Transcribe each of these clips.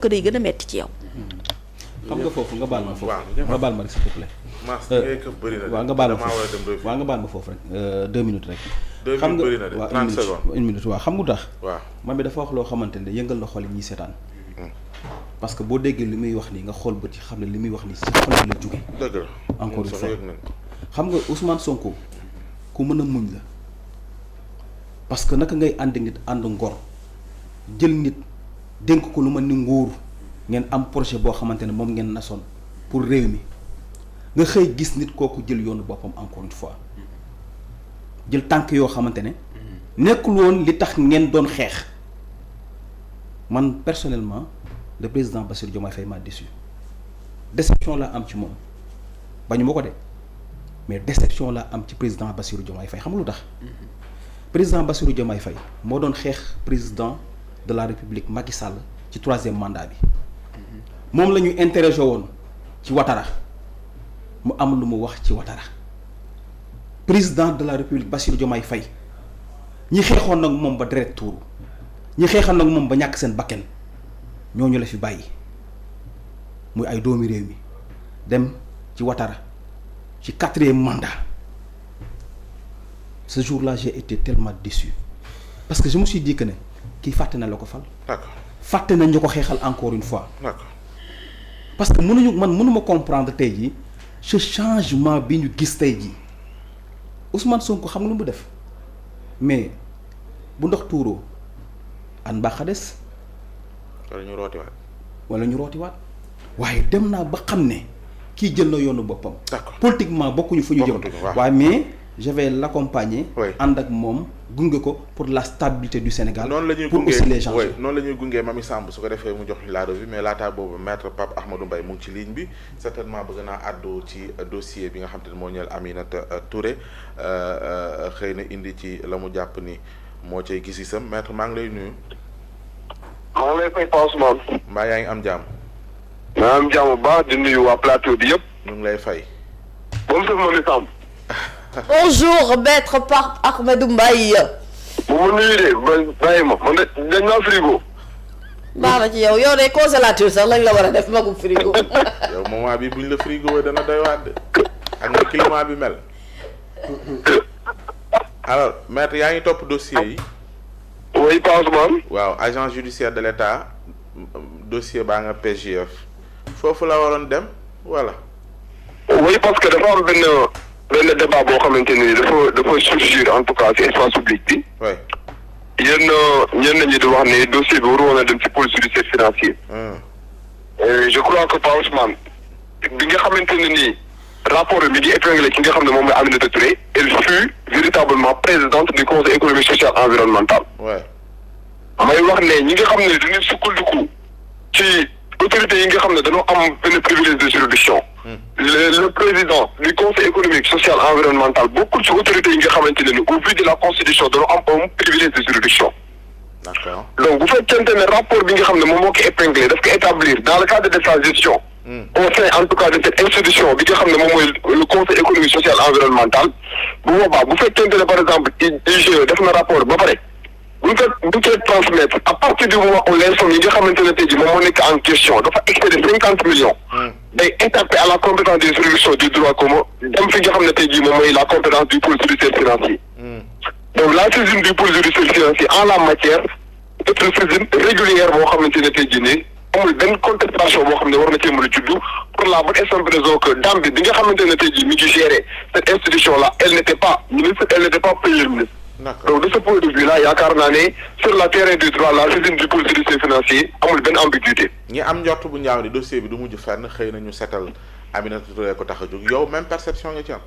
que day gën a metti ci yow. xam nga foofu nga baal ma foofu nga baal ma rek s'il te plaît. waaw nga baal ma foofu waaw nga baal ma foofu rek 2 minutes rek. 2 minutes bëri na de 30 secondes une minute waaw xam nga tax. waaw man bi dafa wax loo xamante ne yëngal na xol yi ñuy seetaan. parce que boo déggee li muy wax nii nga xool bët yi xam ne li muy wax nii si xol la jóge. dëgg la encore une fois xam nga Ousmane Sonko ku mën a muñ la parce que naka ngay ànd nit ànd ngor jël nit dénk ko lu ma ni nguur ngeen am projet boo xamante ne moom ngeen nasoon pour réew mi nga xëy gis nit kooku jël yoonu boppam encore une fois jël tànk yoo xamante ne nekkul woon li tax ngeen doon xeex man personnellement le président Bassirou Diomaye Faye m'a déçu déception laa am ci moom bañu ma ko de mais déception laa am ci président Bassirou Diomaye Faye xam nga lu tax président Bassirou Diomaye Faye moo doon xeex président de la République Macky Sall ci 3e mandat bi moom la ñu interrogé woon ci Ouattara mu am lu mu wax ci Ouattara président de la République Bassirou Diomaye Faye ñi xeexoon nag moom ba deret tuuru ñi xeexoon nag moom ba ñàkk seen bakken ñooñu la fi bàyyi muy ay doomi réew mi dem ci Ouattara ci 4e mandat ce jour-là j'ai été tellement déçu parce que je me suis dit que ne kii fàtte na la ko fal. d'accord fàtte nañ ñu ko xeexal encore une fois. d'accord parce que mënuma comprendre tey jii ce changement bi ñu gis tey jii Ousmane Sonko xam nga lu mu def mais bu ndox tuuroo an mbaax a des. wala ñu rootiwaat waaye dem naa ba xam ne kii jël na yoonu boppam. d'accord politiquement bokkuñu fu ñu jëm. waaye mais je vais l'accompagner. ànd ak moom gunge ko pour la stabilité du Sénégal. noonu la ñuy pour aussi les gens. noonu la ñuy gungee Mamy Samb su ko defee mu jox ñu la revue mais laataa boobu maître Pape Ahmadou Mbaye mu ngi ci ligne bi certainement bëgg naa àddu ci dossier bi nga xam te ne moo ñeel Aminata Touré xëy na indi ci la mu jàpp ni moo cay gis-gisam maître maa ngi lay nuyu. maa ngi lay fay Pa Ousmane. mbaa yaa ngi am jàmm. maa am jàmm bu baax di nuyu waa plateau bi yëpp. ñu ngi lay fay. ba mu def Mamy Samb. Bonjour maître Pape Ahmadou Mbaye. bu ma nuyu de bàyyi ma man de dañ naa frigo. baax na ci yow de congélateur sax lañ la war a def magum frigo. yow moment bi buñ la frigo dana doy waat de ak nga climat bi mel. alors maître yaa ngi topp dossier yi. oui Pa Ousmane. waaw agent judiciaire de l'État dossier baa nga PJF foofu la waroon dem voilà. oui parce que dafa am benn débat boo xamante ni dafa surgir en tout cas ci espace public bi. oui. ñenn ñi di wax ne dossier bi waru woon a dem ci pôle judiciaire financier. je crois que Pa Ousmane bi nga xamante ne nii rapport bi ngi épinglé ki nga xam ne moom mooy Aminata Touré elle fut véritablement présidente du conseil économique social environnemental. ouais. may wax ne ñi nga xam ne dañuy sukkandiku ci autorités yi nga xam ne dañoo am benn privilège de juridiction. le président du conseil économique social environnemental bokkul ci autorités yi nga xamante ne ni au vu de la constitution dañoo am un privilège de juridiction. d'accord donc bu fekkente ne rapport bi nga xam ne moom moo ko épinglé daf ko établir dans le cadre de sa gestion. au sein en tout cas de cette institution bi nga xam ne moom mooy le conseil économique social environnemental bu boobaa bu fekkente ne par exemple IGE def na rapport ba pare. bu ñu koy transmettre à partir du moment où les sommes yi nga xamante ne tey jii moom moo nekk en question dafa excédé 50 millions. day étaper à la compétence des juridictions du droit commun dem fi nga xam ne tey jii moom mooy la compétence du pôle judiciaire financier. donc la saisine du pôle judiciaire financier en la matière est une saisine régulière boo xamante ne tey jii nii amul benn contestation boo xam ne war na cee mën a juddu pour la bonne et simple raison que dame bi nga xamante ne tey jii mi ngi gérer cette institution là elle n'était pas ministre elle n'était pas premier ministre. donc de ce point de vue là yaakaar naa ne sur le terrain du droit la saisine du pôle judiciaire financier amul benn ambiguïté. ñi am njort bu ñaaw ni dossier bi du mujj fenn xëy na ñu setal Aminata Touré ko tax a jóg yow même perception nga ci am.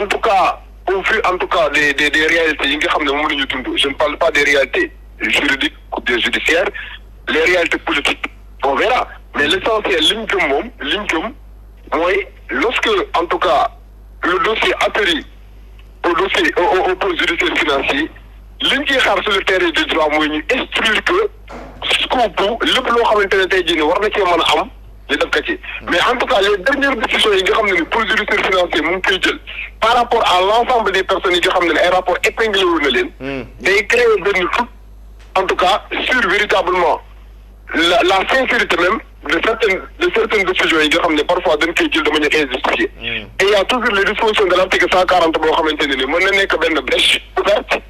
en tout cas au vu en tout cas des réalités yi nga xam ne moom la ñu dund je ne parle pas des réalités juridiques ou des judiciaires les réalités politiques on verra mais l'essentiel li ñu gëm mooy lorsque en tout cas le dossier atterrit au dossier au pôle judiciaire financier li ñu ciy xaar sur le terrain du droit mooy ñu instruire que jusqu'au bout lépp loo xamante ne tey jii war na cee mën a am ñu def ko ci. mais en tout cas les dernières décisions yi nga xam ne ni pôle judiciaire financier mu ngi koy jël par rapport à l'ensemble des personnes yi nga xam ne ay rapport épinglé wu na leen. day créer benn doute en tout cas sur véritablement la sincérité même de certaines décisions yi nga xam ne parfois dañ koy jël de manière injustifiée. Et il y a toujours les dispositions de l'article 140 boo xamante ne ni mën na nekk benn brèche ouverte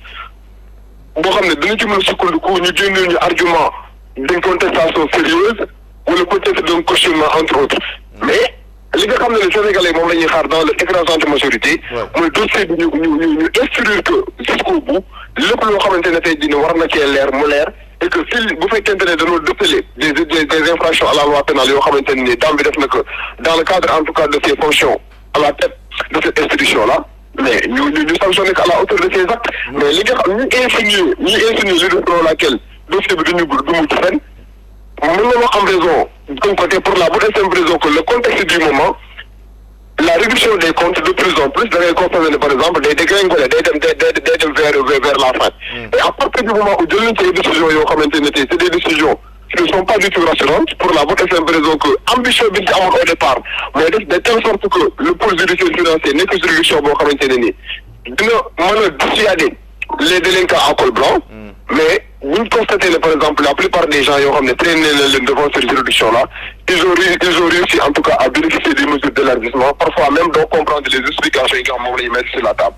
boo xam ne dina ci mën a sukkandiku ñu génneel ñu argument d'une contestation sérieuse wala peut-être d'un questionnement entre autres. Mais li nga xam ne les Sénégalais moom la ñuy xaar dans l'écrasante majorité. mooy dossier bi ñu instruire que jusqu'au bout lépp loo xamante ne tey jii war na cee leer mu leer. Et que si bu fekkente ne dañoo dëppale des infractions à la loi pénale yoo xamante ne nii daan bi def na que dans le cadre en tout cas de ses fonctions à la tête de cette institution là mais ñu sanctionné que à la hauteur de ses actes. Mais li nga xam ñi insinué selon laquelle dossier bi du mujj fenn mën nañoo am raison d'un côté pour la bonne et simple raison que le contexte du moment la réduction des comptes de plus en plus da ngay constater ne par exemple day dégringoler day dem vers la fin. Et à partir du moment où jël nañ ci décisions yoo xamante ne tey c'est des décisions qui ne sont pas du tout rassurantes pour la bonne et simple raison que ambition bi ñu ci amoon au départ mooy def de telle sorte que le pôle judiciaire financier nekk juridiction boo xamante ne nii dina mën a dissuader les délinquants à col blanc. Mais bu ñu constaté ne par exemple la plupart des gens yoo xam ne traîné na leen devant cette juridiction là ils ont réussi en tout cas à bénéficier des mesures d'élargissement parfois même doo comprendre les explications yi nga xam moom la ñu mettre sur la table.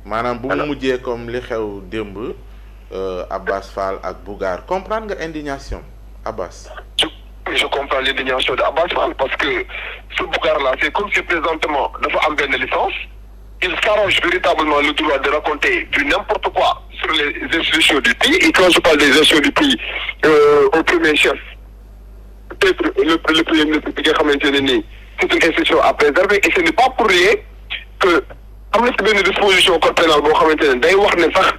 maanaam bu mu mujjee comme li xew démb Abbas Fall ak Bougar comprendre nga indignation Abbas. Je comprends l'indignation de Abbas Fall parce que ce Bougar là c'est comme si présentement dafa am benn licence. Il s'arrange véritablement le droit de raconter du n'importe quoi sur les institutions du pays. Et quand je parle des institutions du pays, au premier chef, peut-être le premier ministre bi nga xamante ne nii c'est une institution à préserver et ce n'est pas pour rien que am na ci benn disposition code pénal boo xamante ne day wax ne sax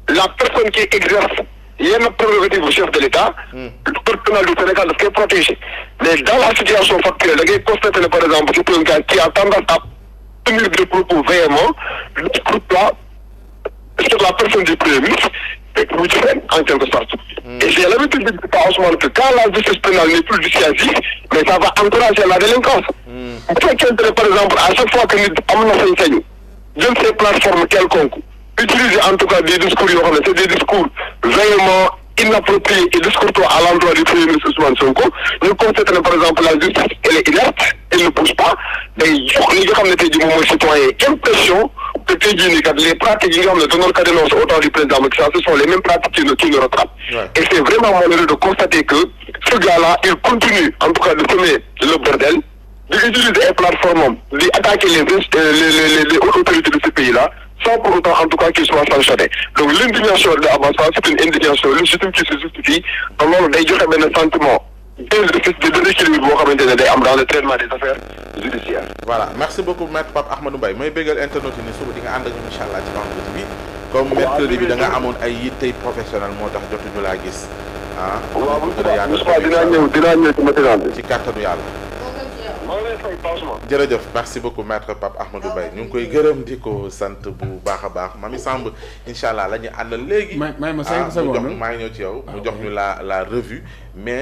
la personne qui exerce yenn prérogative bu chef de l'État, le code pénal du Sénégal daf koy protéger. Mais dans la situation factuelle da ngay constater ne par exemple c'est un gars qui a tendance à tenir des propos véhéments, le scrutin sur la personne du Premier ministre et pour en quelque sorte. Et j'ai l'habitude de dire à Ousmane que quand la justice pénale n'est plus dissuasive, mais ça va encourager la délinquance. Bu fekkente ne par exemple à chaque fois que nit am na sañ-sañu jël ces plateformes quelconques utiliser en tout cas des discours yoo xam ne c'est des discours véhéments inappropriés et discourtois à l'endroit du Premier ministre Ousmane Sonko ñu constaté ne par exemple la justice elle est inerte, elle ne bouge pas day jox li nga xam ne tey jii moom mooy citoyen impression que tey jii nii kat les pratiques yi nga xam ne doon ko dénoncer au temps du président Macky Sall ce sont les mêmes pratiques qui nous rattrapent. Et c'est vraiment malheureux de constater que ce gars-là il continue en tout cas de semer le bordel d'utiliser ay plateformes di attaquer les autorités de ce pays-là sans pour autant en tout cas qu'il soit sanctionné. Donc l'indignation de Abbas Fall c'est une indignation légitime qui se justifie te loolu day joxe benn sentiment de rééquilibre boo xamante ne day am dans le traitement des affaires judiciaires. Voilà merci beaucoup maître Pape Ahmadou Mbaye may bégal internautes yi ni suba di nga ànd ak ñun incha allah ci vendredi bi comme mercredi bi da nga amoon ay yittey professionnel moo tax jotuñu laa gis ah. waaw bu dinaa ñëw ci matinal bi. ci kàttanu yàlla. jërëjëf merci beaucoup maître Pape Ahmadou Mbaye ñu ngi koy gërëm di ko sant bu baax a baax Mamy Samb incha allah la ñu àndal léegi. may ma 5 secondes maa ngi ñëw ci yow. mu jox ñu la revue mais.